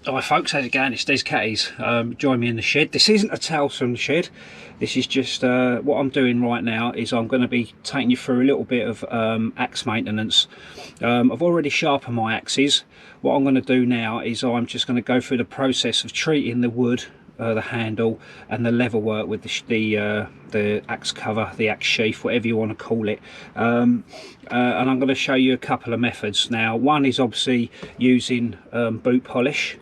Hi folks, how's it going? It's Des Catties. Join me in the shed. This isn't a tales from the shed. This is just what I'm doing right now is I'm going to be taking you through a little bit of axe maintenance. I've already sharpened my axes. What I'm going to do now is I'm just going to go through the process of treating the wood, the handle and the leather work with the axe cover, the axe sheath, whatever you want to call it. And I'm going to show you a couple of methods. Now, one is obviously using boot polish.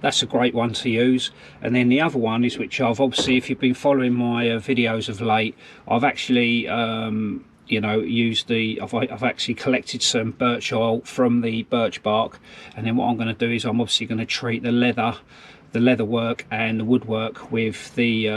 That's a great one to use, and then the other one is, which I've obviously, if you've been following my videos of late, I've actually you know, used I've actually collected some birch oil from the birch bark, and then what I'm going to do is I'm obviously going to treat the leather work and the woodwork with the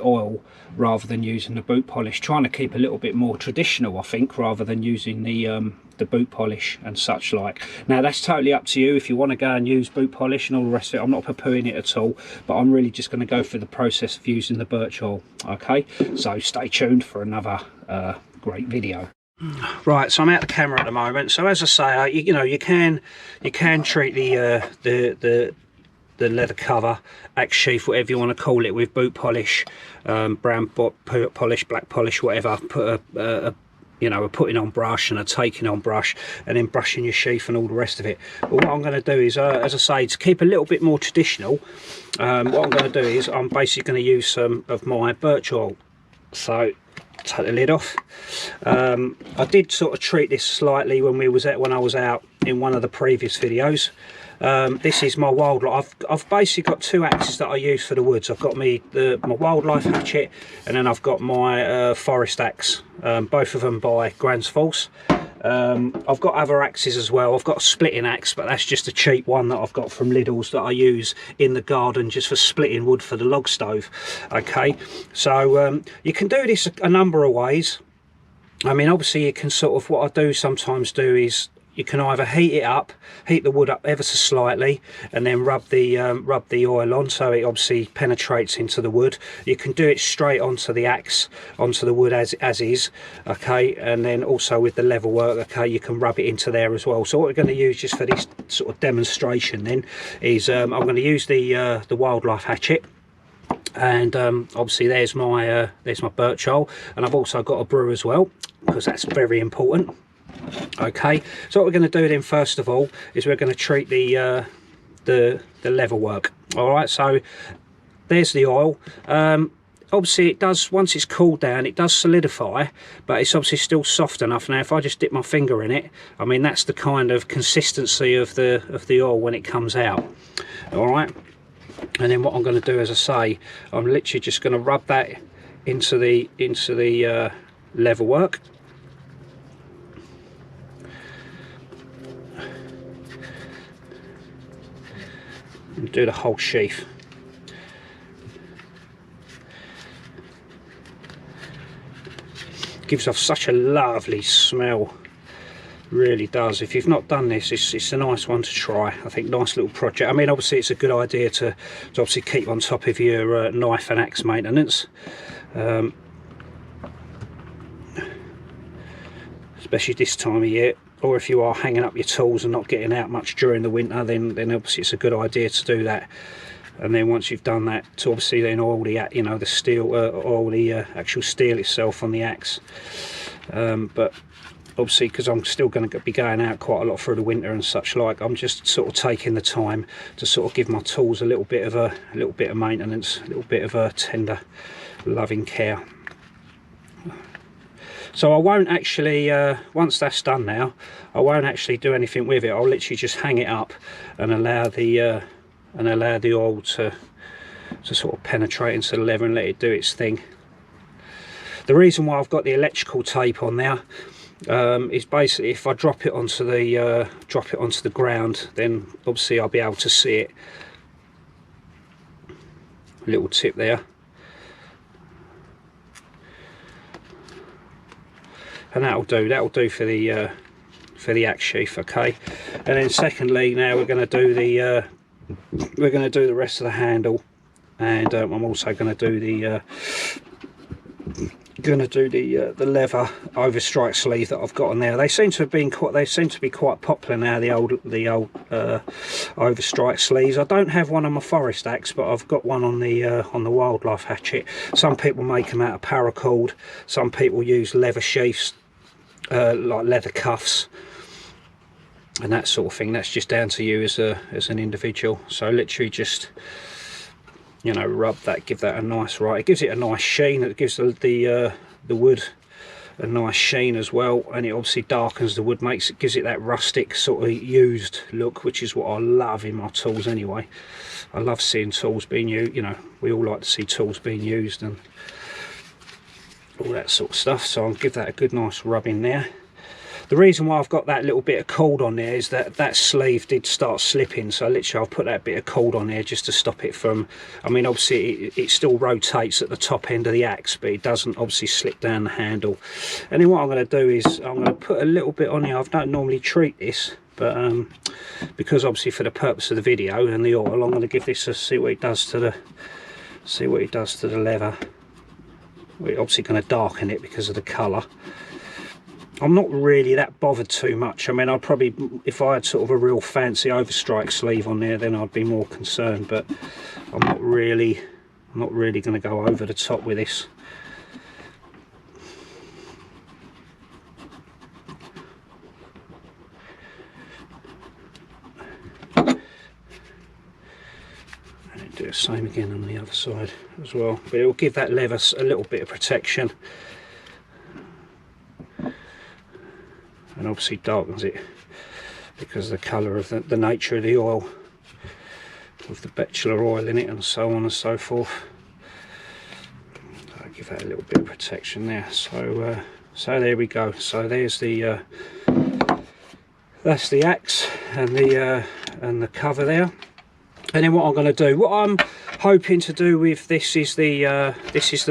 oil rather than using the boot polish, trying to keep a little bit more traditional, I think, rather than using the boot polish and such like. Now that's totally up to you if you want to go and use boot polish and all the rest of it. I'm not poo-pooing it at all, but I'm really just going to go through the process of using the birch oil. Okay, so stay tuned for another great video. Right, so I'm out the camera at the moment. So as I say, you know, you can treat the leather cover, axe sheath, whatever you want to call it, with boot polish, brown polish, black polish, whatever. Put you know, a putting on brush and a taking on brush, and then brushing your sheath and all the rest of it. But what I'm going to do is, as I say, to keep a little bit more traditional, what I'm going to do is I'm basically going to use some of my birch oil. So take the lid off. I did sort of treat this slightly when I was out in one of the previous videos. This is my wildlife. I've basically got two axes that I use for the woods. I've got my wildlife hatchet, and then I've got my forest axe, both of them by Grand's False. I've got other axes as well. I've got a splitting axe, but that's just a cheap one that I've got from Lidl's that I use in the garden just for splitting wood for the log stove. Okay, so you can do this a number of ways. I mean, obviously you can sort of, what I sometimes do is you can either heat the wood up ever so slightly, and then rub the oil on so it obviously penetrates into the wood. You can do it straight onto the axe, onto the wood as is, okay, and then also with the leather work, okay, you can rub it into there as well. So what we're going to use just for this sort of demonstration then is I'm going to use the wildlife hatchet. And obviously there's my birch oil, and I've also got a brew as well, because that's very important. Okay, so what we're going to do then first of all is we're going to treat the leather work. All right, so there's the oil. Obviously it does, once it's cooled down, it does solidify, but it's obviously still soft enough. Now if I just dip my finger in it, I mean, that's the kind of consistency of the oil when it comes out. All right, and then what I'm going to do, as I say, I'm literally just going to rub that into the leather work. And do the whole sheath. Gives off such a lovely smell, really does. If you've not done this, it's a nice one to try. I think nice little project. I mean, obviously it's a good idea to obviously keep on top of your knife and axe maintenance, especially this time of year. Or if you are hanging up your tools and not getting out much during the winter, then obviously it's a good idea to do that. And then once you've done that, to obviously then oil the, you know, the steel, oil the actual steel itself on the axe. But obviously, because I'm still going to be going out quite a lot through the winter and such like, I'm just sort of taking the time to sort of give my tools a little bit of maintenance, a little bit of a tender, loving care. So I won't actually, once that's done now, I won't actually do anything with it. I'll literally just hang it up and allow the oil to sort of penetrate into the leather and let it do its thing. The reason why I've got the electrical tape on now is basically if I drop it onto the ground, then obviously I'll be able to see it. A little tip there. And that'll do for the axe sheath. Okay, and then secondly, now we're going to do the rest of the handle, and I'm also going to do going to do the leather overstrike sleeve that I've got on there. They seem to be quite popular now, the old overstrike sleeves. I don't have one on my forest axe, but I've got one on the wildlife hatchet. Some people make them out of paracord, some people use leather sheaths, like leather cuffs and that sort of thing. That's just down to you as an individual. So literally just, you know, rub that, give that a nice, it gives it a nice sheen. It gives the wood a nice sheen as well, and it obviously darkens the wood, gives it that rustic sort of used look, which is what I love in my tools anyway. I love seeing tools being used. You know, we all like to see tools being used and all that sort of stuff. So I'll give that a good nice rub in there. The reason why I've got that little bit of cord on there is that sleeve did start slipping, so literally I'll put that bit of cord on there just to stop it from, I mean obviously it still rotates at the top end of the axe, but it doesn't obviously slip down the handle. And then what I'm going to do is I'm going to put a little bit on here. I don't normally treat this, but because obviously for the purpose of the video and the oil, I'm going to give this a see what it does to the leather. We're obviously going to darken it because of the colour. I'm not really that bothered too much. I mean, I'd probably, if I had sort of a real fancy overstrike sleeve on there, then I'd be more concerned, but I'm not really going to go over the top with this. And do the same again on the other side as well, but it will give that leather a little bit of protection. And obviously darkens it because of the colour of the nature of the oil, with the bachelor oil in it and so on and so forth. So I'll give that a little bit of protection there. So so there we go. So there's the that's the axe and the cover there. And then what I'm going to do, what I'm hoping to do with this is the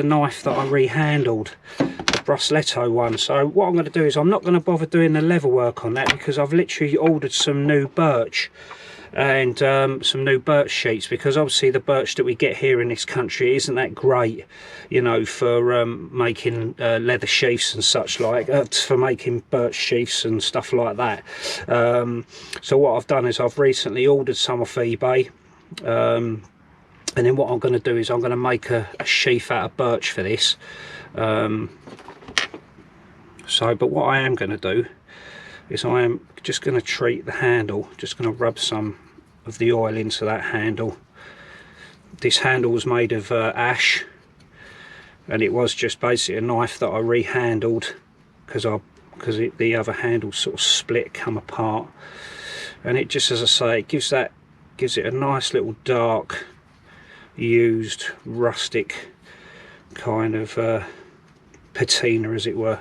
knife that I rehandled, the Brusletto one. So what I'm going to do is I'm not going to bother doing the leather work on that, because I've literally ordered some new birch and some new birch sheets, because obviously the birch that we get here in this country isn't that great, you know, for making leather sheaths and such like, for making birch sheaths and stuff like that. So what I've done is I've recently ordered some off eBay. And then what I'm going to do is I'm going to make a sheath out of birch for this. But what I am going to do is I am just going to treat the handle, just going to rub some of the oil into that handle. This handle was made of ash, and it was just basically a knife that I rehandled because the other handle sort of split, come apart, and it just, as I say, it gives it a nice little dark, used, rustic kind of patina, as it were.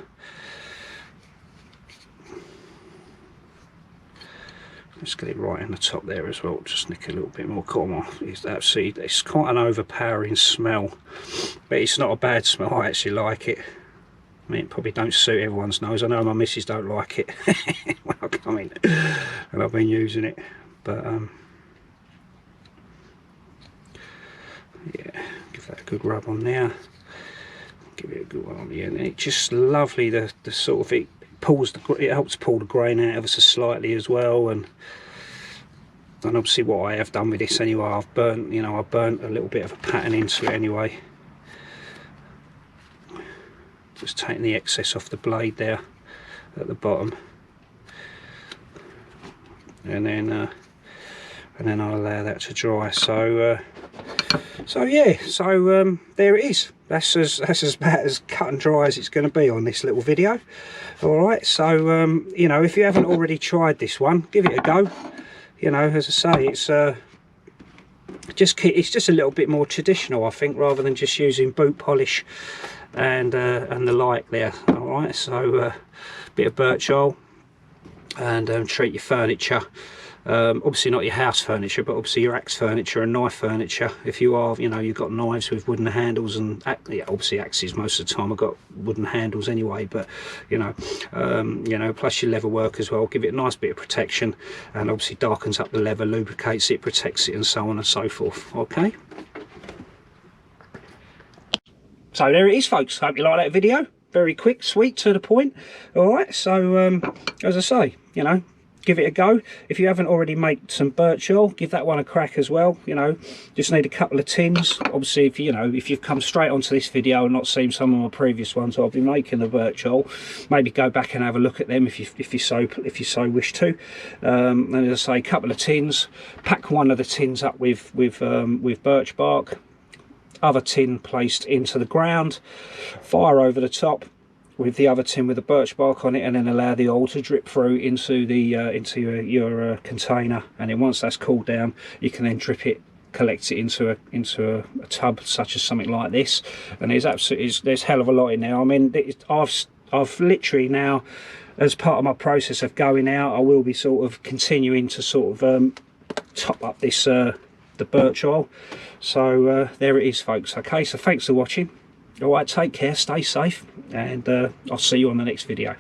Let's get it right in the top there as well, just nick a little bit more cotton off. It's quite an overpowering smell, but it's not a bad smell. I actually like it. I mean, it probably don't suit everyone's nose. I know my missus don't like it when I come in and I've been using it, but yeah, give that a good rub on there. Give it a good one on the end. It's just lovely. The sort of it helps pull the grain out ever so slightly as well, and obviously what I have done with this anyway, I've burnt a little bit of a pattern into it anyway. Just taking the excess off the blade there at the bottom, and then I'll allow that to dry. So yeah, there it is. That's about as cut and dry as it's going to be on this little video. All right, so you know, if you haven't already tried this one, give it a go. You know, as I say, it's just a little bit more traditional, I think, rather than just using boot polish and the like there. All right, so bit of birch oil, and treat your furniture. Obviously not your house furniture, but obviously your axe furniture and knife furniture. If you are, you know, you've got knives with wooden handles, and yeah, obviously axes most of the time I've got wooden handles anyway, but you know, plus your leather work as well, give it a nice bit of protection, and obviously darkens up the leather, lubricates it, protects it, and so on and so forth. Okay. So there it is, folks. Hope you like that video. Very quick, sweet, to the point. All right, so as I say, you know, give it a go. If you haven't already made some birch oil, give that one a crack as well. You know, just need a couple of tins. Obviously, if if you've come straight onto this video and not seen some of my previous ones I've been making the birch oil, maybe go back and have a look at them if you so wish to. And as I say, a couple of tins. Pack one of the tins up with birch bark. Other tin placed into the ground, fire over the top with the other tin with the birch bark on it, and then allow the oil to drip through into the your container. And then once that's cooled down, you can then drip it, collect it into a tub such as something like this. And there's hell of a lot in there. I mean, I've literally now, as part of my process of going out, I will be sort of continuing to sort of top up this the birch oil. So there it is, folks. Okay, so thanks for watching. All right, take care, stay safe, and I'll see you on the next video.